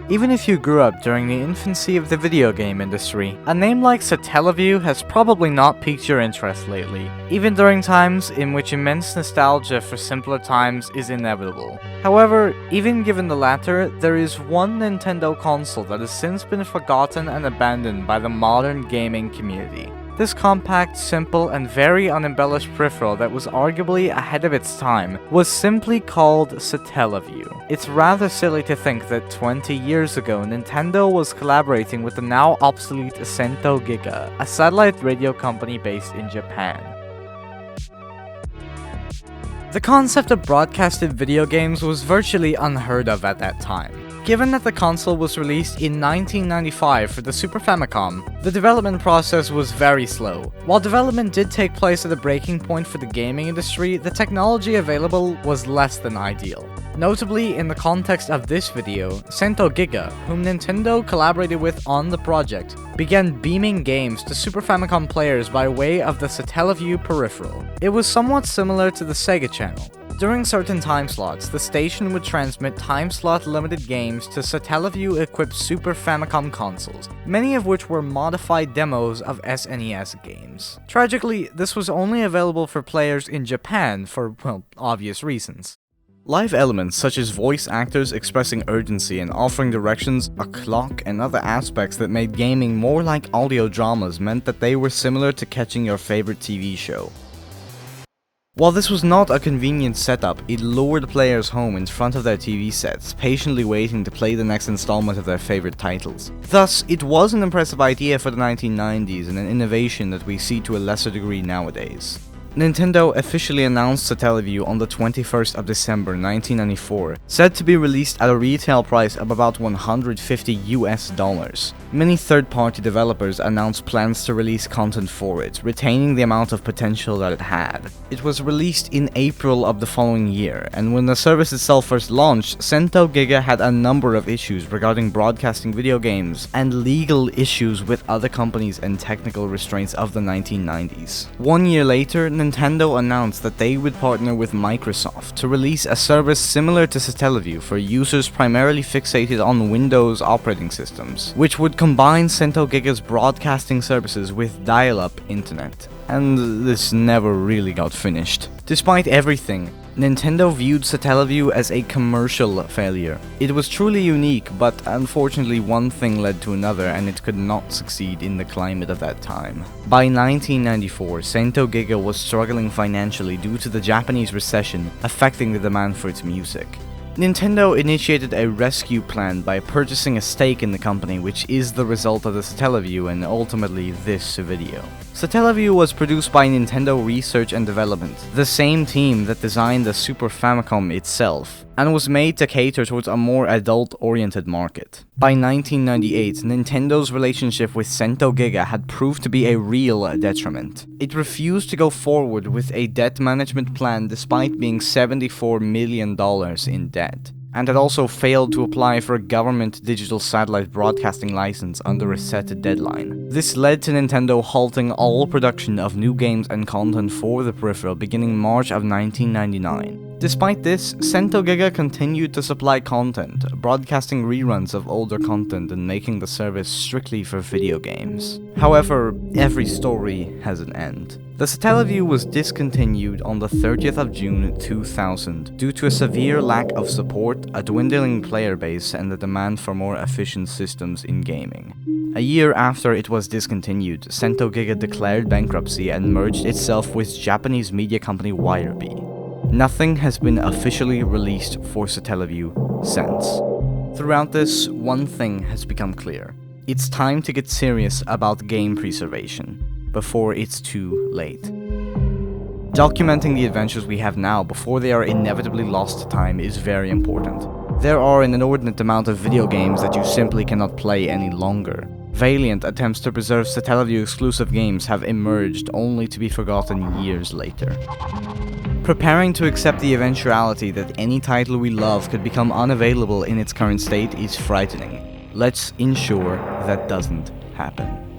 Even if you grew up during the infancy of the video game industry, a name like Satellaview has probably not piqued your interest lately, even during times in which immense nostalgia for simpler times is inevitable. However, even given the latter, there is one Nintendo console that has since been forgotten and abandoned by the modern gaming community. This compact, simple, and very unembellished peripheral that was arguably ahead of its time was simply called Satellaview. It's rather silly to think that 20 years ago Nintendo was collaborating with the now obsolete GIGA, a satellite radio company based in Japan. The concept of broadcasted video games was virtually unheard of at that time. Given that the console was released in 1995 for the Super Famicom, the development process was very slow. While development did take place at a breaking point for the gaming industry, the technology available was less than ideal. Notably, in the context of this video, GIGA, whom Nintendo collaborated with on the project, began beaming games to Super Famicom players by way of the Satellaview peripheral. It was somewhat similar to the Sega channel. During certain time slots, the station would transmit time-slot-limited games to Satellaview-equipped Super Famicom consoles, many of which were modified demos of SNES games. Tragically, this was only available for players in Japan for, well, obvious reasons. Live elements such as voice actors expressing urgency and offering directions, a clock, and other aspects that made gaming more like audio dramas meant that they were similar to catching your favorite TV show. While this was not a convenient setup, it lured players home in front of their TV sets, patiently waiting to play the next installment of their favorite titles. Thus, it was an impressive idea for the 1990s and an innovation that we see to a lesser degree nowadays. Nintendo officially announced Satellaview on the 21st of December 1994, said to be released at a retail price of about $150. Many third-party developers announced plans to release content for it, retaining the amount of potential that it had. It was released in April of the following year, and when the service itself first launched, GIGA had a number of issues regarding broadcasting video games, and legal issues with other companies and technical restraints of the 1990s. 1 year later, Nintendo announced that they would partner with Microsoft to release a service similar to Satellaview for users primarily fixated on Windows operating systems, which would combine GIGA's broadcasting services with dial-up internet. And this never really got finished. Despite everything, Nintendo viewed Satellaview as a commercial failure. It was truly unique, but unfortunately one thing led to another and it could not succeed in the climate of that time. By 1994, GIGA was struggling financially due to the Japanese recession affecting the demand for its music. Nintendo initiated a rescue plan by purchasing a stake in the company, which is the result of the Satellaview and ultimately this video. Satellaview was produced by Nintendo Research and Development, the same team that designed the Super Famicom itself, and was made to cater towards a more adult-oriented market. By 1998, Nintendo's relationship with GIGA had proved to be a real detriment. It refused to go forward with a debt management plan despite being $74 million in debt, and had also failed to apply for a government digital satellite broadcasting license under a set deadline. This led to Nintendo halting all production of new games and content for the peripheral beginning March of 1999. Despite this, GIGA continued to supply content, broadcasting reruns of older content and making the service strictly for video games. However, every story has an end. The Satellaview was discontinued on the 30th of June 2000 due to a severe lack of support, a dwindling player base, and the demand for more efficient systems in gaming. A year after it was discontinued, GIGA declared bankruptcy and merged itself with Japanese media company Wireby. Nothing has been officially released for Satellaview since. Throughout this, one thing has become clear. It's time to get serious about game preservation before it's too late. Documenting the adventures we have now before they are inevitably lost to time is very important. There are an inordinate amount of video games that you simply cannot play any longer. Valiant attempts to preserve Satellaview exclusive games have emerged only to be forgotten years later. Preparing to accept the eventuality that any title we love could become unavailable in its current state is frightening. Let's ensure that doesn't happen.